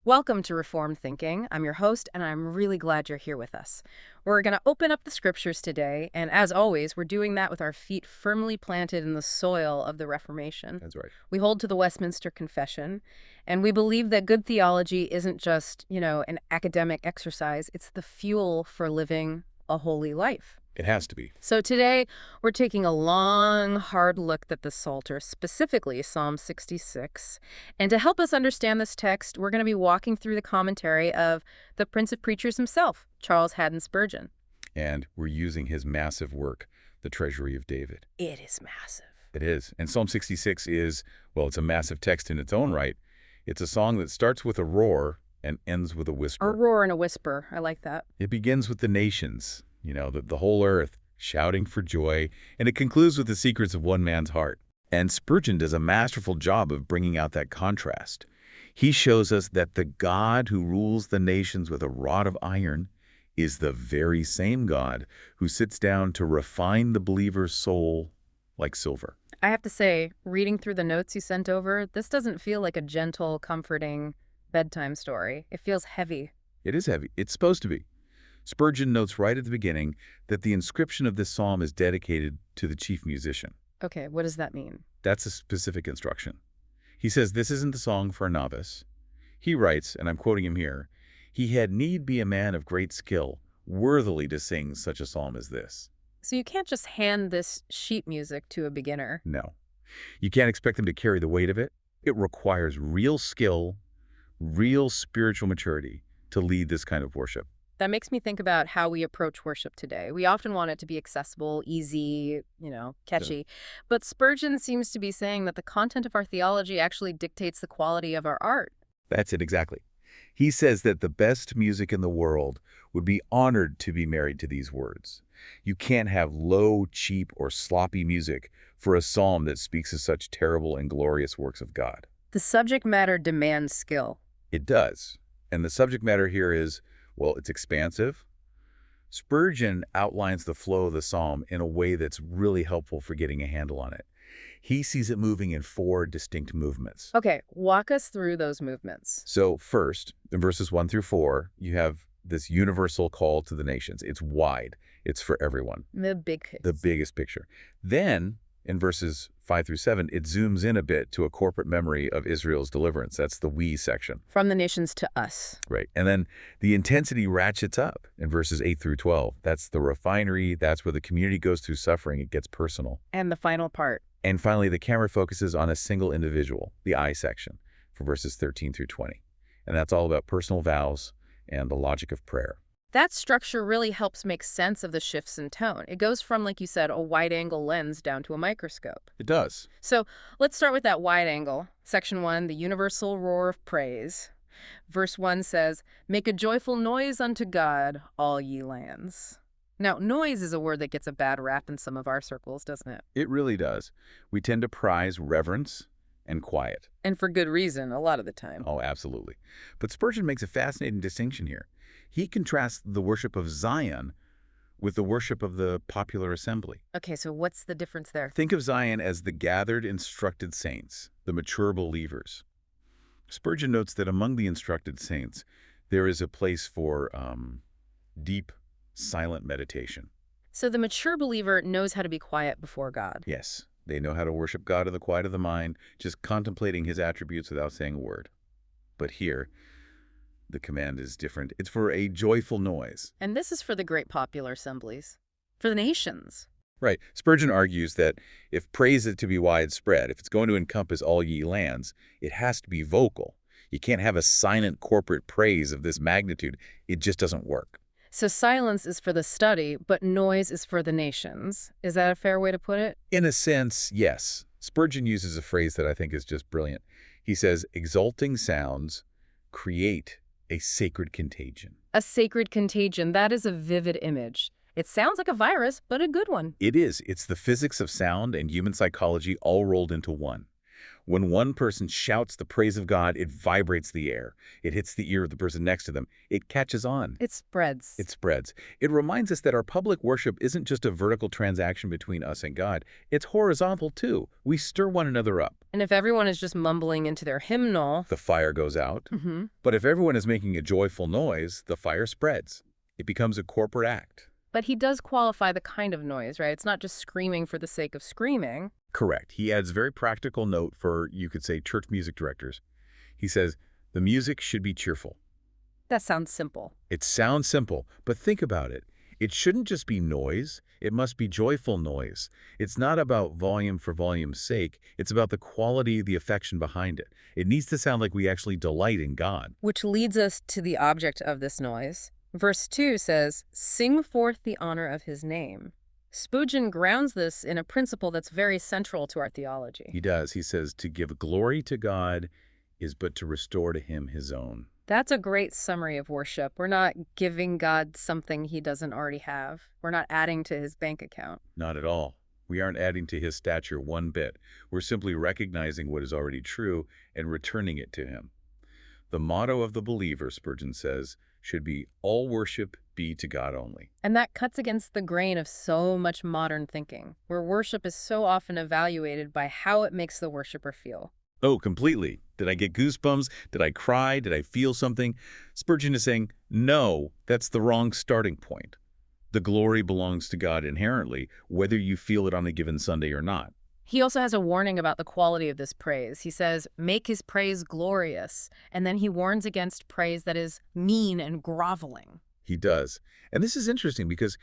Welcome to Reformed Thinking. I'm your host, and I'm really glad you're here with us. We're going to open up the scriptures today, and as always, we're doing that with our feet firmly planted in the soil of the Reformation. That's right. We hold to the Westminster Confession, and we believe that good theology isn't just, an academic exercise. It's the fuel for living a holy life. It has to be. So today, we're taking a long, hard look at the Psalter, specifically Psalm 66. And to help us understand this text, we're going to be walking through the commentary of the Prince of Preachers himself, Charles Haddon Spurgeon. And we're using his massive work, the Treasury of David. It is massive. It is. And Psalm 66 is, well, it's a massive text in its own right. It's a song that starts with a roar and ends with a whisper. A roar and a whisper. I like that. It begins with the nations, the whole earth, shouting for joy, and it concludes with the secrets of one man's heart. And Spurgeon does a masterful job of bringing out that contrast. He shows us that the God who rules the nations with a rod of iron is the very same God who sits down to refine the believer's soul like silver. I have to say, reading through the notes you sent over, this doesn't feel like a gentle, comforting bedtime story. It feels heavy. It is heavy. It's supposed to be. Spurgeon notes right at the beginning that the inscription of this psalm is dedicated to the chief musician. Okay, what does that mean? That's a specific instruction. He says this isn't the song for a novice. He writes, and I'm quoting him here, "He had need be a man of great skill, worthily to sing such a psalm as this." So you can't just hand this sheet music to a beginner. No. You can't expect him to carry the weight of it. It requires real skill, real spiritual maturity to lead this kind of worship. That makes me think about how we approach worship today. We often want it to be accessible, easy, catchy. But Spurgeon seems to be saying that the content of our theology actually dictates the quality of our art. That's it exactly. He says that the best music in the world would be honored to be married to these words. You can't have low, cheap, or sloppy music for a psalm that speaks of such terrible and glorious works of God. The subject matter demands skill. It does. And the subject matter here is, well, it's expansive. Spurgeon outlines the flow of the psalm in a way that's really helpful for getting a handle on it. He sees it moving in 4 distinct movements. Okay, walk us through those movements. So first, in verses 1 through 4, you have this universal call to the nations. It's wide. It's for everyone. The biggest picture. Then, in verses 5 through 7, it zooms in a bit to a corporate memory of Israel's deliverance. That's the we section. From the nations to us. Right. And then the intensity ratchets up in verses 8 through 12. That's the refinery. That's where the community goes through suffering. It gets personal. And the final part. And finally, the camera focuses on a single individual, the I section, for verses 13 through 20. And that's all about personal vows and the logic of prayer. That structure really helps make sense of the shifts in tone. It goes from, like you said, a wide-angle lens down to a microscope. It does. So let's start with that wide angle. Section 1, the universal roar of praise. Verse 1 says, "Make a joyful noise unto God, all ye lands." Now, noise is a word that gets a bad rap in some of our circles, doesn't it? It really does. We tend to prize reverence and quiet. And for good reason, a lot of the time. Oh, absolutely. But Spurgeon makes a fascinating distinction here. He contrasts the worship of Zion with the worship of the popular assembly. Okay, so what's the difference there? Think of Zion as the gathered, instructed saints, the mature believers. Spurgeon notes that among the instructed saints, there is a place for deep, silent meditation. So the mature believer knows how to be quiet before God. Yes, they know how to worship God in the quiet of the mind, just contemplating his attributes without saying a word. But here, the command is different. It's for a joyful noise. And this is for the great popular assemblies, for the nations. Right. Spurgeon argues that if praise is to be widespread, if it's going to encompass all ye lands, it has to be vocal. You can't have a silent corporate praise of this magnitude. It just doesn't work. So silence is for the study, but noise is for the nations. Is that a fair way to put it? In a sense, yes. Spurgeon uses a phrase that I think is just brilliant. He says, exulting sounds create a sacred contagion. A sacred contagion. That is a vivid image. It sounds like a virus, but a good one. It is. It's the physics of sound and human psychology all rolled into one. When one person shouts the praise of God, it vibrates the air. It hits the ear of the person next to them. It catches on. It spreads. It spreads. It reminds us that our public worship isn't just a vertical transaction between us and God. It's horizontal, too. We stir one another up. And if everyone is just mumbling into their hymnal, The fire goes out. mm-hmm. But if everyone is making a joyful noise, the fire spreads. It becomes a corporate act. But he does qualify the kind of noise, right? It's not just screaming for the sake of screaming. Correct. He adds very practical note for, you could say, church music directors. He says, the music should be cheerful. That sounds simple. It sounds simple, but think about it. It shouldn't just be noise. It must be joyful noise. It's not about volume for volume's sake. It's about the quality, the affection behind it. It needs to sound like we actually delight in God. Which leads us to the object of this noise. Verse 2 says, sing forth the honor of his name. Spurgeon grounds this in a principle that's very central to our theology. He does. He says, to give glory to God is but to restore to him his own. That's a great summary of worship. We're not giving God something he doesn't already have. We're not adding to his bank account. Not at all. We aren't adding to his stature one bit. We're simply recognizing what is already true and returning it to him. The motto of the believer, Spurgeon says, should be all worship be to God only. And that cuts against the grain of so much modern thinking, where worship is so often evaluated by how it makes the worshiper feel. Oh, completely. Did I get goosebumps? Did I cry? Did I feel something? Spurgeon is saying, no, that's the wrong starting point. The glory belongs to God inherently, whether you feel it on a given Sunday or not. He also has a warning about the quality of this praise. He says, make his praise glorious, and then he warns against praise that is mean and groveling. He does. And this is interesting because,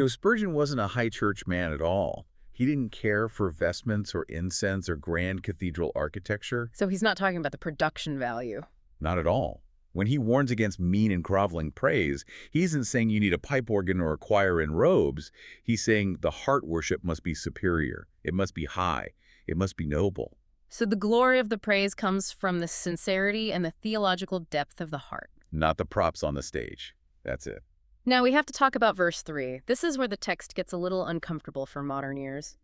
Spurgeon wasn't a high church man at all. He didn't care for vestments or incense or grand cathedral architecture. So he's not talking about the production value. Not at all. When he warns against mean and groveling praise, he isn't saying you need a pipe organ or a choir in robes. He's saying the heart worship must be superior. It must be high. It must be noble. So the glory of the praise comes from the sincerity and the theological depth of the heart. Not the props on the stage. That's it. Now we have to talk about verse 3. This is where the text gets a little uncomfortable for modern ears.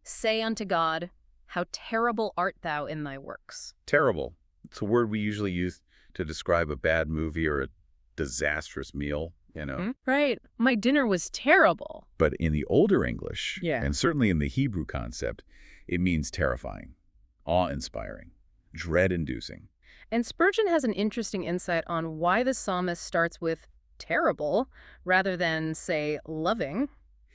Say unto God, how terrible art thou in thy works. Terrible. It's a word we usually use to describe a bad movie or a disastrous meal, Right. My dinner was terrible. But in the older English, Yeah. and certainly in the Hebrew concept, it means terrifying, awe-inspiring, dread-inducing. And Spurgeon has an interesting insight on why the psalmist starts with terrible rather than, say, loving.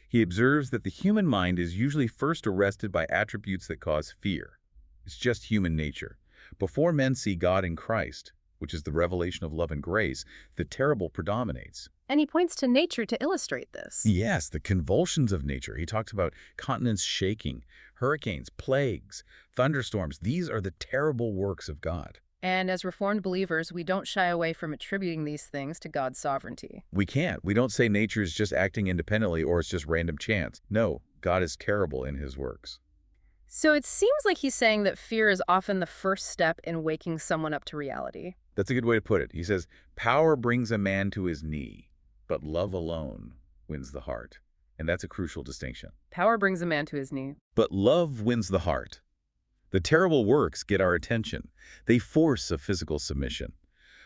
He observes that the human mind is usually first arrested by attributes that cause fear. It's just human nature. Before men see God in Christ, which is the revelation of love and grace, the terrible predominates. And he points to nature to illustrate this. Yes, the convulsions of nature. He talks about continents shaking, hurricanes, plagues, thunderstorms. These are the terrible works of God. And as Reformed believers, we don't shy away from attributing these things to God's sovereignty. We can't. We don't say nature is just acting independently or it's just random chance. No, God is terrible in his works. So it seems like he's saying that fear is often the first step in waking someone up to reality. That's a good way to put it. He says, power brings a man to his knee, but love alone wins the heart. And that's a crucial distinction. Power brings a man to his knee. But love wins the heart. The terrible works get our attention. They force a physical submission,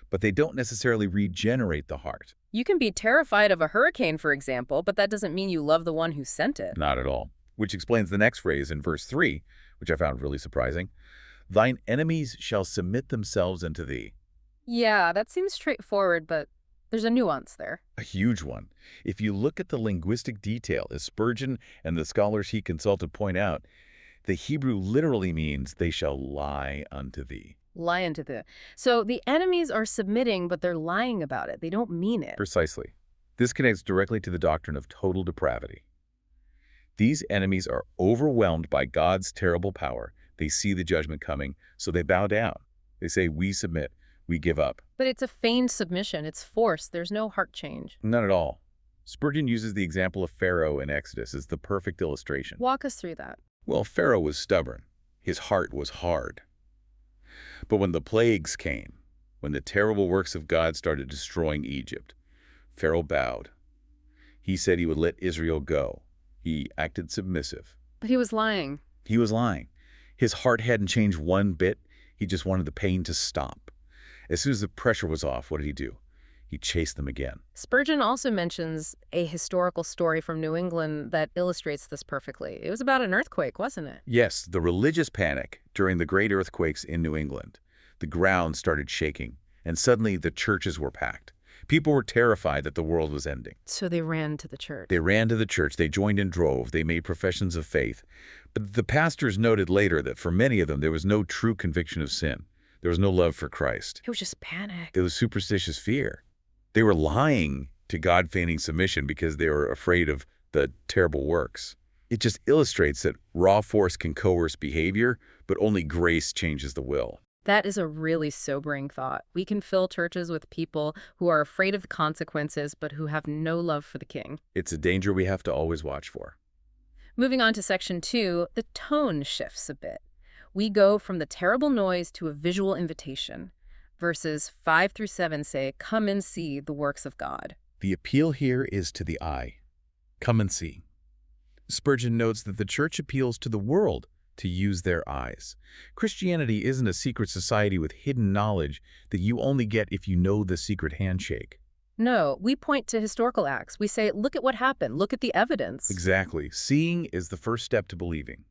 but they don't necessarily regenerate the heart. You can be terrified of a hurricane, for example, but that doesn't mean you love the one who sent it. Not at all. Which explains the next phrase in verse 3, which I found really surprising. Thine enemies shall submit themselves unto thee. Yeah, that seems straightforward, but there's a nuance there. A huge one. If you look at the linguistic detail, as Spurgeon and the scholars he consulted point out, the Hebrew literally means they shall lie unto thee. Lie unto the... So the enemies are submitting, but they're lying about it. They don't mean it. Precisely. This connects directly to the doctrine of total depravity. These enemies are overwhelmed by God's terrible power. They see the judgment coming, so they bow down. They say, we submit, we give up. But it's a feigned submission. It's forced. There's no heart change. Not at all. Spurgeon uses the example of Pharaoh in Exodus as the perfect illustration. Walk us through that. Well, Pharaoh was stubborn. His heart was hard. But when the plagues came, when the terrible works of God started destroying Egypt, Pharaoh bowed. He said he would let Israel go. He acted submissive. But he was lying. He was lying. His heart hadn't changed one bit. He just wanted the pain to stop. As soon as the pressure was off, what did he do? He chased them again. Spurgeon also mentions a historical story from New England that illustrates this perfectly. It was about an earthquake, wasn't it? Yes, the religious panic during the great earthquakes in New England. The ground started shaking, and suddenly the churches were packed. People were terrified that the world was ending. So they ran to the church. They ran to the church, they joined in drove, they made professions of faith. But the pastors noted later that for many of them there was no true conviction of sin. There was no love for Christ. It was just panic. It was superstitious fear. They were lying to God-feigning submission because they were afraid of the terrible works. It just illustrates that raw force can coerce behavior, but only grace changes the will. That is a really sobering thought. We can fill churches with people who are afraid of the consequences, but who have no love for the king. It's a danger we have to always watch for. Moving on to section 2, the tone shifts a bit. We go from the terrible noise to a visual invitation. Verses 5 through 7 say, "Come and see the works of God." The appeal here is to the eye. Come and see. Spurgeon notes that the church appeals to the world to use their eyes. Christianity isn't a secret society with hidden knowledge that you only get if you know the secret handshake. No, we point to historical acts. We say, look at what happened. Look at the evidence. Exactly. Seeing is the first step to believing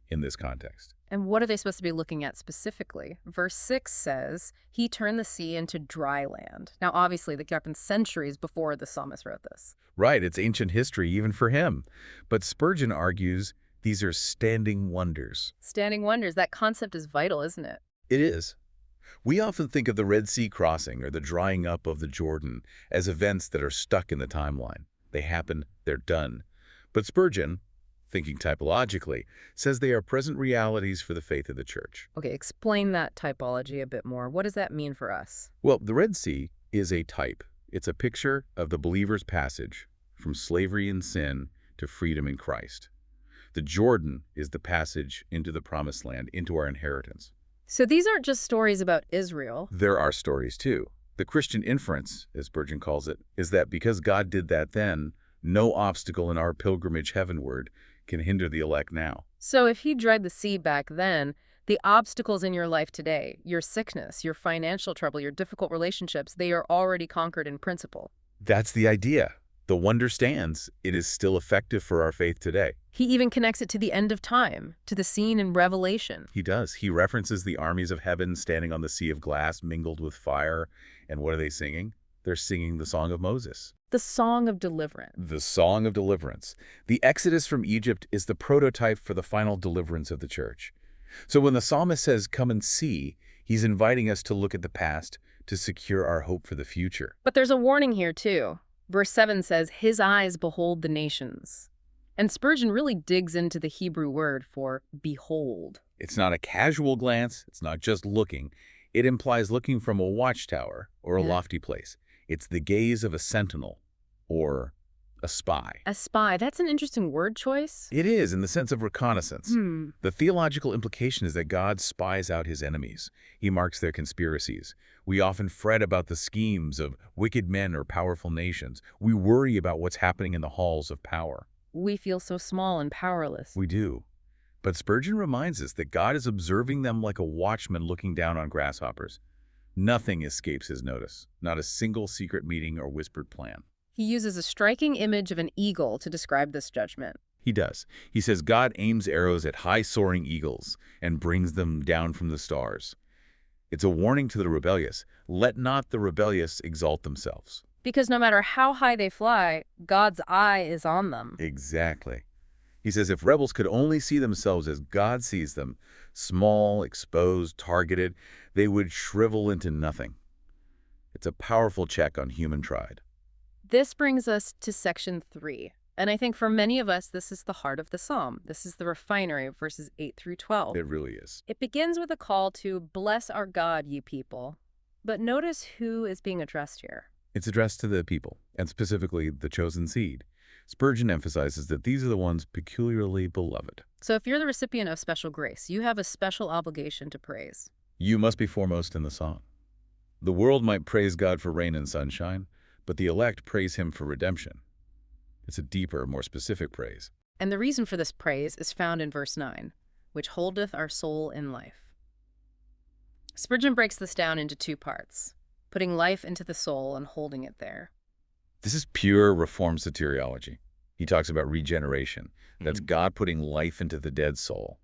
in this context. And what are they supposed to be looking at specifically? Verse 6 says, "He turned the sea into dry land." Now, obviously, that happened centuries before the psalmist wrote this. Right, it's ancient history even for him. But Spurgeon argues these are standing wonders. Standing wonders, that concept is vital, isn't it? It is. We often think of the Red Sea crossing or the drying up of the Jordan as events that are stuck in the timeline. They happen, they're done. But Spurgeon, thinking typologically, says they are present realities for the faith of the church. Okay, explain that typology a bit more. What does that mean for us? Well, the Red Sea is a type. It's a picture of the believer's passage from slavery and sin to freedom in Christ. The Jordan is the passage into the promised land, into our inheritance. So these aren't just stories about Israel. There are stories too. The Christian inference, as Spurgeon calls it, is that because God did that then, no obstacle in our pilgrimage heavenward can hinder the elect now. So if he dried the sea back then, the obstacles in your life today, your sickness, your financial trouble, your difficult relationships, they are already conquered in principle. That's the idea. The wonder stands. It is still effective for our faith today. He even connects it to the end of time, to the scene in Revelation. He does. He references the armies of heaven standing on the sea of glass mingled with fire. And what are they singing? They're singing the Song of Moses. The Song of Deliverance. The Song of Deliverance. The Exodus from Egypt is the prototype for the final deliverance of the church. So when the psalmist says, "Come and see," he's inviting us to look at the past to secure our hope for the future. But there's a warning here, too. Verse 7 says, "His eyes behold the nations." And Spurgeon really digs into the Hebrew word for behold. It's not a casual glance. It's not just looking. It implies looking from a watchtower or a lofty place. It's the gaze of a sentinel or a spy. A spy, that's an interesting word choice. It is, in the sense of reconnaissance. The theological implication is that God spies out his enemies. He marks their conspiracies. We often fret about the schemes of wicked men or powerful nations. We worry about what's happening in the halls of power. We feel so small and powerless. We do. But Spurgeon reminds us that God is observing them like a watchman looking down on grasshoppers. Nothing escapes his notice, not a single secret meeting or whispered plan. He uses a striking image of an eagle to describe this judgment. He does. He says God aims arrows at high-soaring eagles and brings them down from the stars. It's a warning to the rebellious. Let not the rebellious exalt themselves. Because no matter how high they fly, God's eye is on them. Exactly. He says if rebels could only see themselves as God sees them, small, exposed, targeted, they would shrivel into nothing. It's a powerful check on human pride. This brings us to section 3. And I think for many of us, this is the heart of the psalm. This is the refinery of verses 8 through 12. It really is. It begins with a call to bless our God, ye people. But notice who is being addressed here. It's addressed to the people, and specifically the chosen seed. Spurgeon emphasizes that these are the ones peculiarly beloved. So if you're the recipient of special grace, you have a special obligation to praise. You must be foremost in the song. The world might praise God for rain and sunshine, but the elect praise him for redemption. It's a deeper, more specific praise. And the reason for this praise is found in verse 9. which holdeth our soul in life. Spurgeon breaks this down into two parts, putting life into the soul and holding it there. This is pure Reformed soteriology. He talks about regeneration. That's God putting life into the dead soul.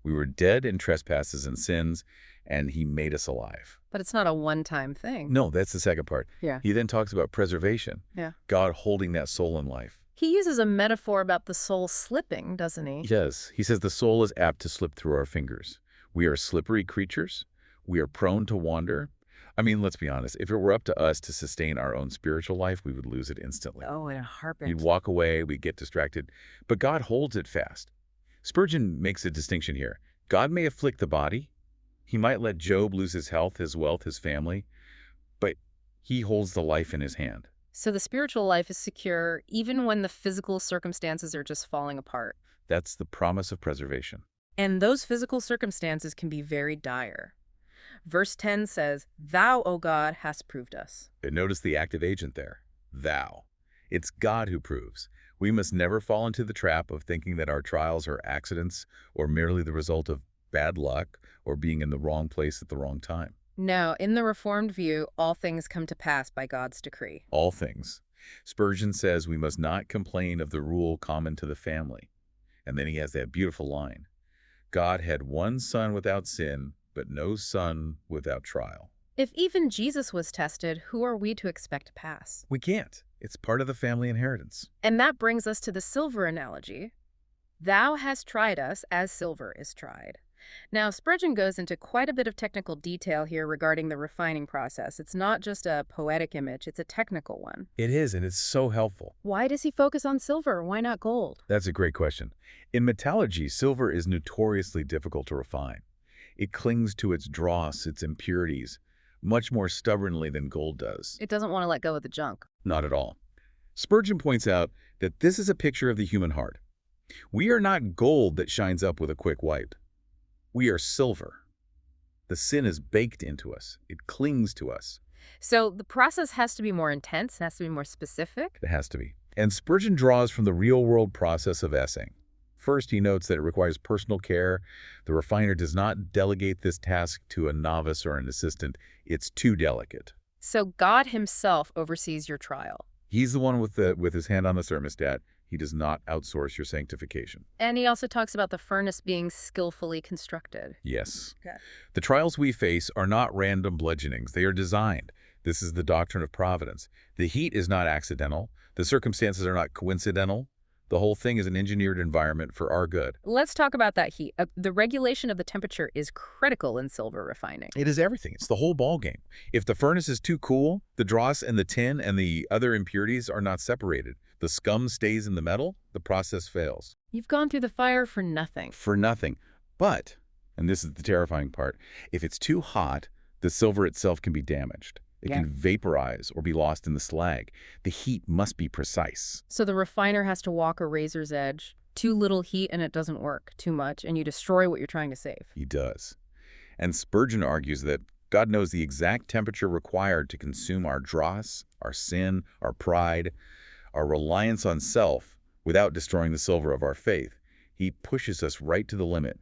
We were dead in trespasses and sins, and he made us alive. But it's not a one-time thing. No, that's the second part. Yeah. He then talks about preservation. Yeah. God holding that soul in life. He uses a metaphor about the soul slipping, doesn't he? Yes, he says the soul is apt to slip through our fingers. We are slippery creatures. We are prone to wander. I mean, let's be honest. If it were up to us to sustain our own spiritual life, we would lose it instantly. Oh, in a heartbeat. We'd walk away, we'd get distracted. But God holds it fast. Spurgeon makes a distinction here. God may afflict the body. He might let Job lose his health, his wealth, his family. But he holds the life in his hand. So the spiritual life is secure even when the physical circumstances are just falling apart. That's the promise of preservation. And those physical circumstances can be very dire. Verse 10 says, "Thou, O God, hast proved us." And notice the active agent there. Thou. It's God who proves. We must never fall into the trap of thinking that our trials are accidents or merely the result of bad luck or being in the wrong place at the wrong time. No, in the Reformed view, all things come to pass by God's decree. All things. Spurgeon says we must not complain of the rule common to the family. And then he has that beautiful line. God had one son without sin, but no son without trial. If even Jesus was tested, who are we to expect to pass? We can't. It's part of the family inheritance. And that brings us to the silver analogy. Thou hast tried us as silver is tried. Now, Spurgeon goes into quite a bit of technical detail here regarding the refining process. It's not just a poetic image, it's a technical one. It is, and it's so helpful. Why does he focus on silver? Why not gold? That's a great question. In metallurgy, silver is notoriously difficult to refine. It clings to its dross, its impurities, much more stubbornly than gold does. It doesn't want to let go of the junk. Not at all. Spurgeon points out that this is a picture of the human heart. We are not gold that shines up with a quick wipe. We are silver. The sin is baked into us. It clings to us. So the process has to be more intense, has to be more specific? It has to be. And Spurgeon draws from the real-world process of essing. First, he notes that it requires personal care. The refiner does not delegate this task to a novice or an assistant. It's too delicate. So God himself oversees your trial. He's the one with his hand on the thermostat. He does not outsource your sanctification. And he also talks about the furnace being skillfully constructed. Yes. Okay. The trials we face are not random bludgeonings. They are designed. This is the doctrine of providence. The heat is not accidental. The circumstances are not coincidental. The whole thing is an engineered environment for our good. Let's talk about that heat. The regulation of the temperature is critical in silver refining. It is everything. It's the whole ball game. If the furnace is too cool, the dross and the tin and the other impurities are not separated. The scum stays in the metal, the process fails. You've gone through the fire for nothing. For nothing. But, and this is the terrifying part, if it's too hot, the silver itself can be damaged. It can vaporize or be lost in the slag. The heat must be precise. So the refiner has to walk a razor's edge. Too little heat and it doesn't work. Too much and you destroy what you're trying to save. He does. And Spurgeon argues that God knows the exact temperature required to consume our dross, our sin, our pride, our reliance on self without destroying the silver of our faith. He pushes us right to the limit,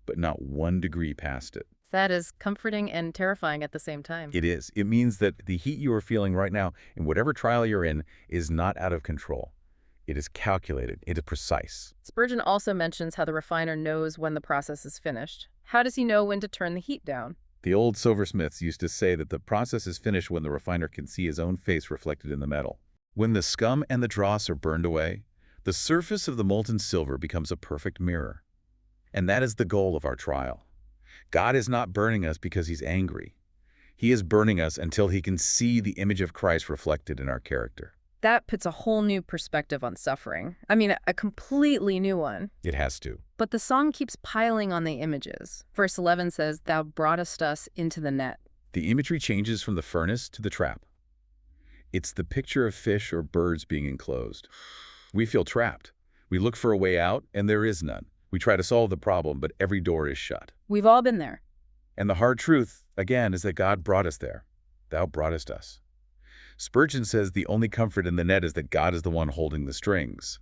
but not 1 degree past it. That is comforting and terrifying at the same time. It is. It means that the heat you are feeling right now, in whatever trial you're in, is not out of control. It is calculated. It is precise. Spurgeon also mentions how the refiner knows when the process is finished. How does he know when to turn the heat down? The old silversmiths used to say that the process is finished when the refiner can see his own face reflected in the metal. When the scum and the dross are burned away, the surface of the molten silver becomes a perfect mirror. And that is the goal of our trial. God is not burning us because he's angry. He is burning us until he can see the image of Christ reflected in our character. That puts a whole new perspective on suffering. I mean, a completely new one. It has to. But the song keeps piling on the images. Verse 11 says, "Thou broughtest us into the net." The imagery changes from the furnace to the trap. It's the picture of fish or birds being enclosed. We feel trapped. We look for a way out, and there is none. We try to solve the problem, but every door is shut. We've all been there. And the hard truth, again, is that God brought us there. Thou broughtest us. Spurgeon says the only comfort in the net is that God is the one holding the strings.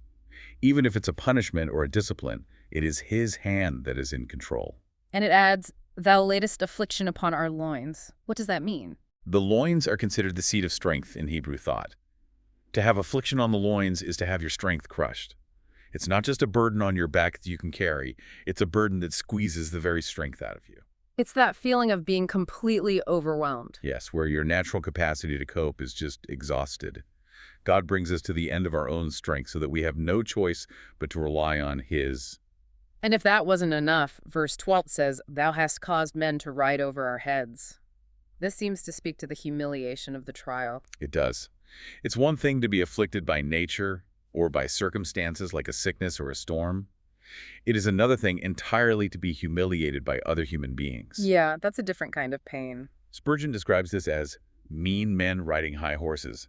Even if it's a punishment or a discipline, It is his hand that is in control. And it adds, thou latest affliction upon our loins. What does that mean? The loins are considered the seat of strength in Hebrew thought. To have affliction on the loins is to have your strength crushed. It's not just a burden on your back that you can carry. It's a burden that squeezes the very strength out of you. It's that feeling of being completely overwhelmed. Yes, where your natural capacity to cope is just exhausted. God brings us to the end of our own strength so that we have no choice but to rely on his. And if that wasn't enough, verse 12 says, thou hast caused men to ride over our heads. This seems to speak to the humiliation of the trial. It does. It's one thing to be afflicted by nature or by circumstances like a sickness or a storm. It is another thing entirely to be humiliated by other human beings. Yeah, that's a different kind of pain. Spurgeon describes this as mean men riding high horses.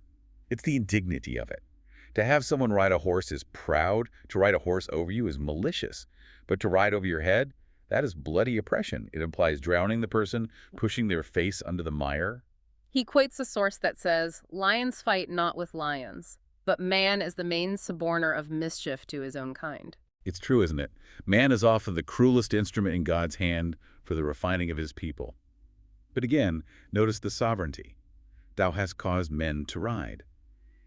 It's the indignity of it. To have someone ride a horse is proud. To ride a horse over you is malicious. But to ride over your head, that is bloody oppression. It implies drowning the person, pushing their face under the mire. He quotes a source that says, lions fight not with lions, but man is the main suborner of mischief to his own kind. It's true, isn't it? Man is often the cruelest instrument in God's hand for the refining of his people. But again, notice the sovereignty. Thou hast caused men to ride.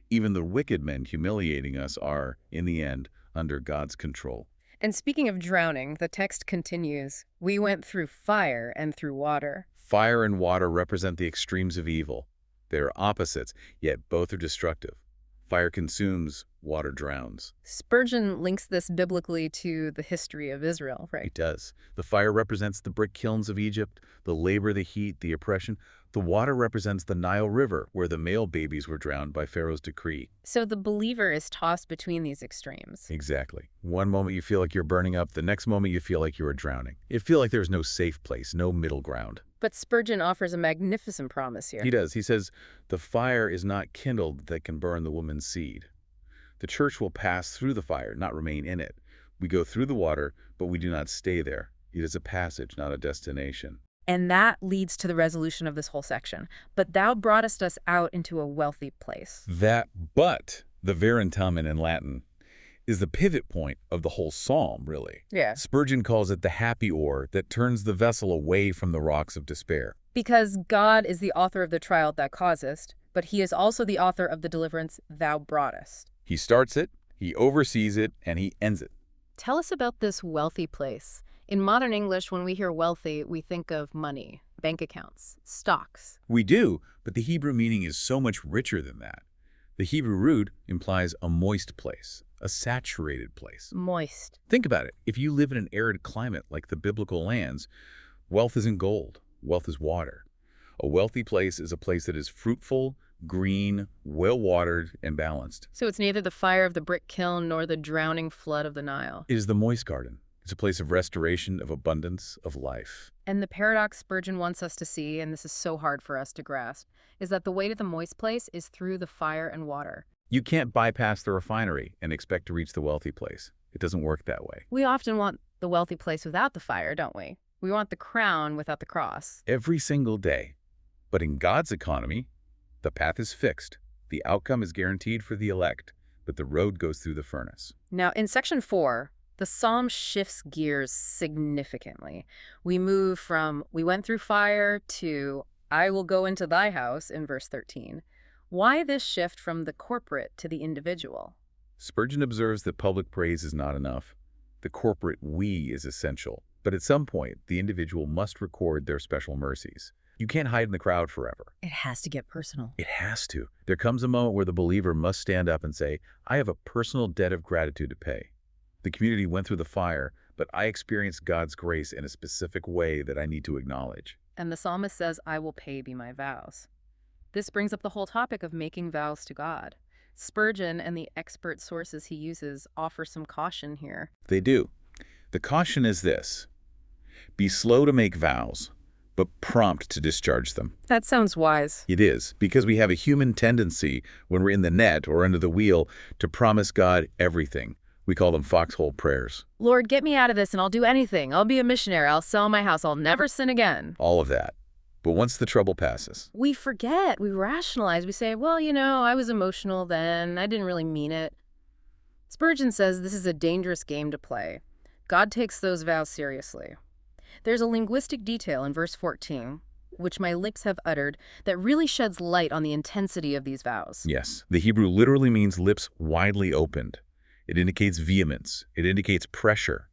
Even the wicked men humiliating us are, in the end, under God's control. And speaking of drowning, the text continues, we went through fire and through water. Fire and water represent the extremes of evil. They are opposites, yet both are destructive. Fire consumes, water drowns. Spurgeon links this biblically to the history of Israel, right? It does. The fire represents the brick kilns of Egypt, the labor, the heat, the oppression. The water represents the Nile River, where the male babies were drowned by Pharaoh's decree. So the believer is tossed between these extremes. Exactly. One moment you feel like you're burning up, the next moment you feel like you are drowning. You feel like there's no safe place, no middle ground. But Spurgeon offers a magnificent promise here. He does. He says, the fire is not kindled that can burn the woman's seed. The church will pass through the fire, not remain in it. We go through the water, but we do not stay there. It is a passage, not a destination. And that leads to the resolution of this whole section. But thou broughtest us out into a wealthy place. That but, the veritamen in Latin, is the pivot point of the whole psalm, really. Yeah. Spurgeon calls it the happy oar that turns the vessel away from the rocks of despair. Because God is the author of the trial thou causest, but he is also the author of the deliverance thou broughtest. He starts it, he oversees it, and he ends it. Tell us about this wealthy place. In modern English, when we hear wealthy, we think of money, bank accounts, stocks. We do, but the Hebrew meaning is so much richer than that. The Hebrew root implies a moist place, a saturated place. Moist. Think about it. If you live in an arid climate like the biblical lands, wealth isn't gold. Wealth is water. A wealthy place is a place that is fruitful, green, well-watered, and balanced. So it's neither the fire of the brick kiln nor the drowning flood of the Nile. It is the moist garden. It's a place of restoration, of abundance, of life. And the paradox Spurgeon wants us to see, and this is so hard for us to grasp, is that the way to the moist place is through the fire and water. You can't bypass the refinery and expect to reach the wealthy place. It doesn't work that way. We often want the wealthy place without the fire, don't we? We want the crown without the cross. Every single day. But in God's economy, the path is fixed. The outcome is guaranteed for the elect, but the road goes through the furnace. Now, in section 4, the psalm shifts gears significantly. We move from, we went through fire, to, I will go into thy house, in verse 13. Why this shift from the corporate to the individual? Spurgeon observes that public praise is not enough. The corporate we is essential. But at some point, the individual must record their special mercies. You can't hide in the crowd forever. It has to get personal. It has to. There comes a moment where the believer must stand up and say, I have a personal debt of gratitude to pay. The community went through the fire, but I experienced God's grace in a specific way that I need to acknowledge. And the psalmist says, I will pay be my vows. This brings up the whole topic of making vows to God. Spurgeon and the expert sources he uses offer some caution here. They do. The caution is this: be slow to make vows, but prompt to discharge them. That sounds wise. It is, because we have a human tendency when we're in the net or under the wheel to promise God everything. We call them foxhole prayers. Lord, get me out of this and I'll do anything. I'll be a missionary. I'll sell my house. I'll never sin again. All of that. But once the trouble passes, We forget. We rationalize. We say, well, I was emotional then. I didn't really mean it. Spurgeon says this is a dangerous game to play. God takes those vows seriously. There's a linguistic detail in verse 14, which my lips have uttered, that really sheds light on the intensity of these vows. Yes, the Hebrew literally means lips widely opened. It indicates vehemence. It indicates pressure.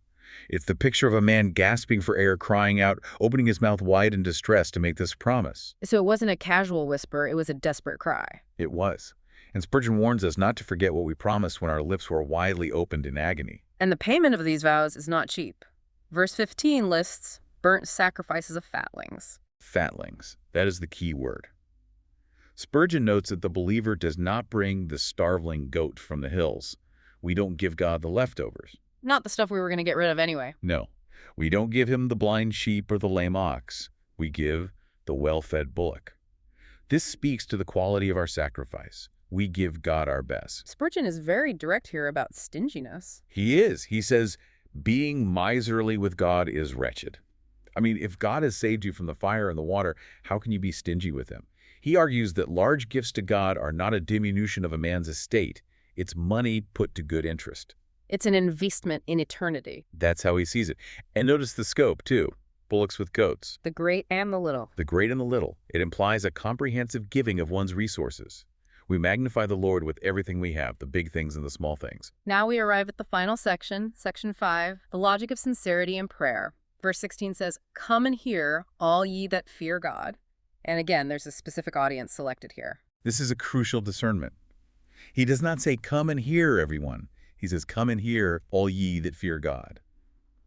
It's the picture of a man gasping for air, crying out, opening his mouth wide in distress to make this promise. So it wasn't a casual whisper, it was a desperate cry. It was. And Spurgeon warns us not to forget what we promised when our lips were widely opened in agony. And the payment of these vows is not cheap. Verse 15 lists burnt sacrifices of fatlings. Fatlings. That is the key word. Spurgeon notes that the believer does not bring the starveling goat from the hills. We don't give God the leftovers. Not the stuff we were going to get rid of anyway. No. We don't give him the blind sheep or the lame ox. We give the well-fed bullock. This speaks to the quality of our sacrifice. We give God our best. Spurgeon is very direct here about stinginess. He is. He says, being miserly with God is wretched. I mean, if God has saved you from the fire and the water, how can you be stingy with him? He argues that large gifts to God are not a diminution of a man's estate. It's money put to good interest. It's an investment in eternity. That's how he sees it. And notice the scope, too. Bullocks with goats. The great and the little. The great and the little. It implies a comprehensive giving of one's resources. We magnify the Lord with everything we have, the big things and the small things. Now we arrive at the final section, section 5, the logic of sincerity in prayer. Verse 16 says, "Come and hear, all ye that fear God." And again, there's a specific audience selected here. This is a crucial discernment. He does not say, "Come and hear, everyone." He says, "Come and hear, all ye that fear God."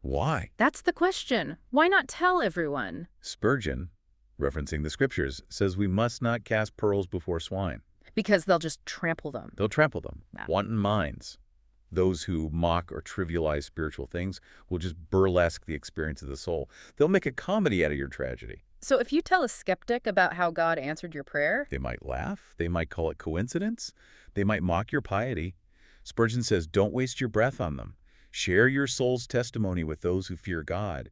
Why? That's the question. Why not tell everyone? Spurgeon, referencing the scriptures, says we must not cast pearls before swine. Because they'll just trample them. They'll trample them. Yeah. Wanton minds. Those who mock or trivialize spiritual things will just burlesque the experience of the soul. They'll make a comedy out of your tragedy. So if you tell a skeptic about how God answered your prayer, They might laugh. They might call it coincidence. They might mock your piety. Spurgeon says, don't waste your breath on them. Share your soul's testimony with those who fear God.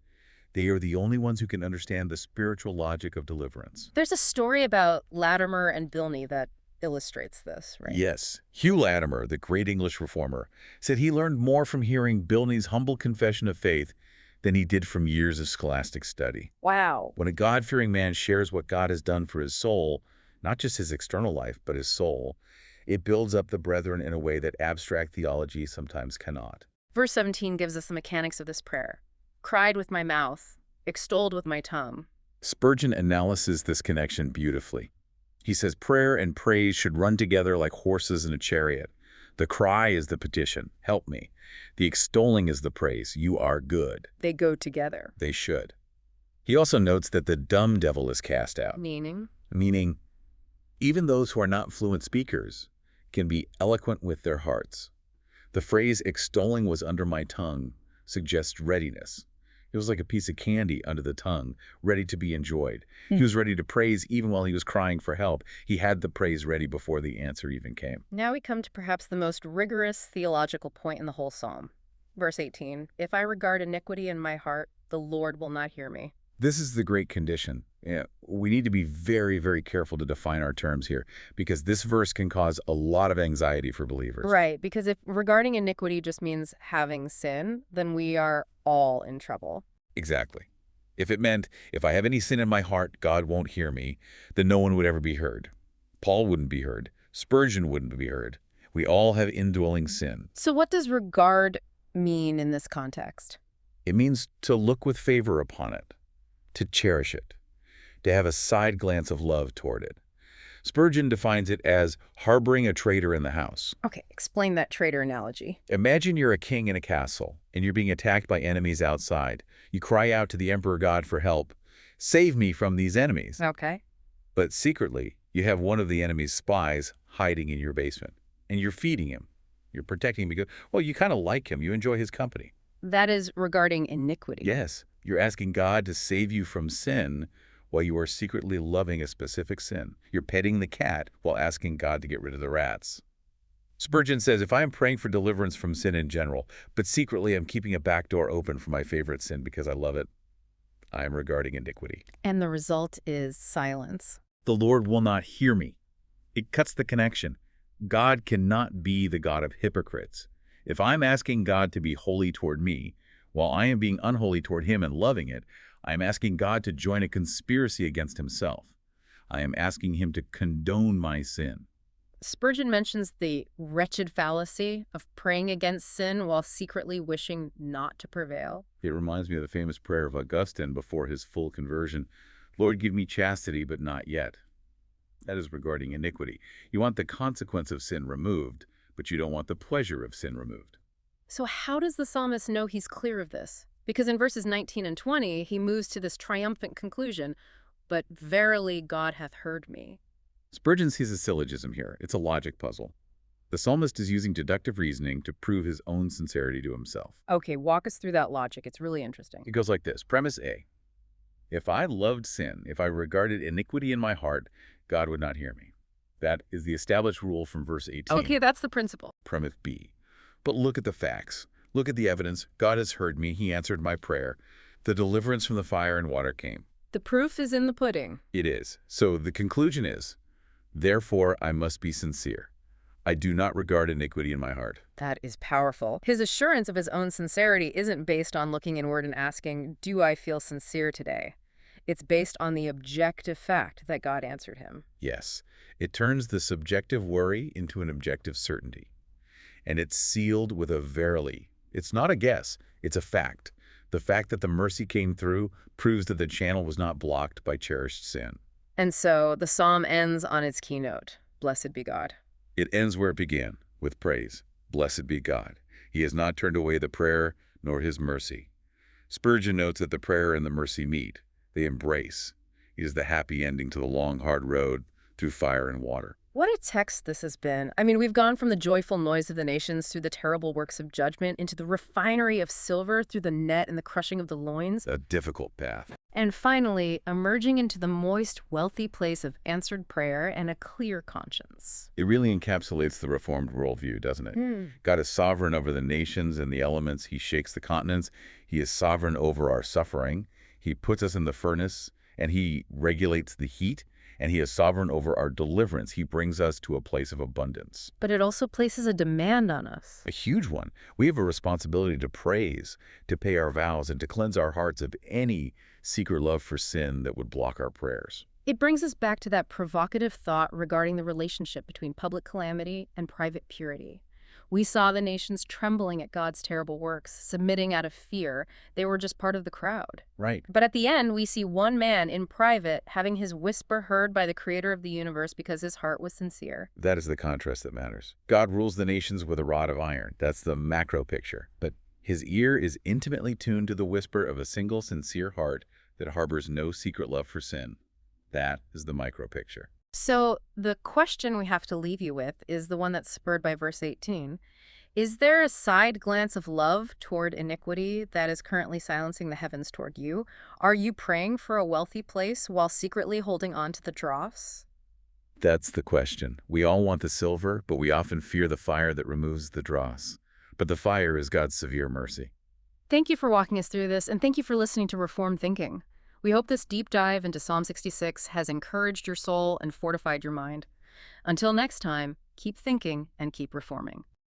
They are the only ones who can understand the spiritual logic of deliverance. there's a story about Latimer and Bilney that illustrates this, right? Yes. Hugh Latimer, the great English reformer, said he learned more from hearing Bilney's humble confession of faith than he did from years of scholastic study. Wow. When a God-fearing man shares what God has done for his soul, not just his external life, but his soul, it builds up the brethren in a way that abstract theology sometimes cannot. Verse 17 gives us the mechanics of this prayer. Cried with my mouth, extolled with my tongue. Spurgeon analyzes this connection beautifully. He says prayer and praise should run together like horses in a chariot. The cry is the petition, help me. The extolling is the praise, you are good. They go together. They should. He also notes that the dumb devil is cast out, Meaning? meaning even those who are not fluent speakers can be eloquent with their hearts. The phrase extolling was under my tongue suggests readiness. It was like a piece of candy under the tongue, ready to be enjoyed. He was ready to praise even while he was crying for help. He had the praise ready before the answer even came. Now we come to perhaps the most rigorous theological point in the whole psalm. Verse 18, if I regard iniquity in my heart, the Lord will not hear me. This is the great condition. Yeah, we need to be very, very careful to define our terms here because this verse can cause a lot of anxiety for believers. Right, because if regarding iniquity just means having sin, then we are all in trouble. Exactly. If it meant, if I have any sin in my heart, God won't hear me, then no one would ever be heard. Paul wouldn't be heard. Spurgeon wouldn't be heard. We all have indwelling sin. So what does regard mean in this context? It means to look with favor upon it, to cherish it, to have a side glance of love toward it. Spurgeon defines it as harboring a traitor in the house. Okay, explain that traitor analogy. Imagine you're a king in a castle, and you're being attacked by enemies outside. You cry out to the emperor God for help. Save me from these enemies. Okay. But secretly, you have one of the enemy's spies hiding in your basement, and you're feeding him. You're protecting him because, well, you kind of like him. You enjoy his company. That is regarding iniquity. Yes, you're asking God to save you from sin while you are secretly loving a specific sin. You're petting the cat while asking God to get rid of the rats. Spurgeon says, if I am praying for deliverance from sin in general, but secretly I'm keeping a back door open for my favorite sin because I love it, I am regarding iniquity. And the result is silence. The Lord will not hear me. It cuts the connection. God cannot be the God of hypocrites. If I'm asking God to be holy toward me, While I am being unholy toward him and loving it, I am asking God to join a conspiracy against himself. I am asking him to condone my sin. Spurgeon mentions the wretched fallacy of praying against sin while secretly wishing not to prevail. It reminds me of the famous prayer of Augustine before his full conversion, Lord, give me chastity, but not yet. That is regarding iniquity. You want the consequence of sin removed, but you don't want the pleasure of sin removed. So how does the psalmist know he's clear of this? Because in verses 19 and 20, he moves to this triumphant conclusion, but verily God hath heard me. Spurgeon sees a syllogism here. It's a logic puzzle. The psalmist is using deductive reasoning to prove his own sincerity to himself. Okay, walk us through that logic. It's really interesting. It goes like this. Premise A. If I loved sin, if I regarded iniquity in my heart, God would not hear me. That is the established rule from verse 18. Okay, that's the principle. Premise B. But look at the facts. Look at the evidence. God has heard me. He answered my prayer. The deliverance from the fire and water came. The proof is in the pudding. It is. So the conclusion is, therefore I must be sincere. I do not regard iniquity in my heart. That is powerful. His assurance of his own sincerity isn't based on looking inward and asking, do I feel sincere today? It's based on the objective fact that God answered him. Yes, it turns the subjective worry into an objective certainty. And it's sealed with a verily. It's not a guess, it's a fact. The fact that the mercy came through proves that the channel was not blocked by cherished sin. And so the psalm ends on its keynote, blessed be God. It ends where it began, with praise. Blessed be God. He has not turned away the prayer nor his mercy. Spurgeon notes that the prayer and the mercy meet. They embrace. It is the happy ending to the long, hard road through fire and water. What a text this has been. I mean, we've gone from the joyful noise of the nations through the terrible works of judgment into the refinery of silver through the net and the crushing of the loins. A difficult path. And finally, emerging into the moist, wealthy place of answered prayer and a clear conscience. It really encapsulates the Reformed worldview, doesn't it? God is sovereign over the nations and the elements. He shakes the continents. He is sovereign over our suffering. He puts us in the furnace, and he regulates the heat. And he is sovereign over our deliverance. He brings us to a place of abundance. But it also places a demand on us. A huge one. We have a responsibility to praise, to pay our vows, and to cleanse our hearts of any secret love for sin that would block our prayers. It brings us back to that provocative thought regarding the relationship between public calamity and private purity. We saw the nations trembling at God's terrible works, submitting out of fear. They were just part of the crowd. Right. But at the end, we see one man in private having his whisper heard by the creator of the universe because his heart was sincere. That is the contrast that matters. God rules the nations with a rod of iron. That's the macro picture. But his ear is intimately tuned to the whisper of a single sincere heart that harbors no secret love for sin. That is the micro picture. So the question we have to leave you with is the one that's spurred by verse 18. Is there a side glance of love toward iniquity that is currently silencing the heavens toward you? Are you praying for a wealthy place while secretly holding on to the dross? That's the question. We all want the silver, but we often fear the fire that removes the dross. But the fire is God's severe mercy. Thank you for walking us through this, and thank you for listening to Reformed Thinking. We hope this deep dive into Psalm 66 has encouraged your soul and fortified your mind. Until next time, keep thinking and keep reforming.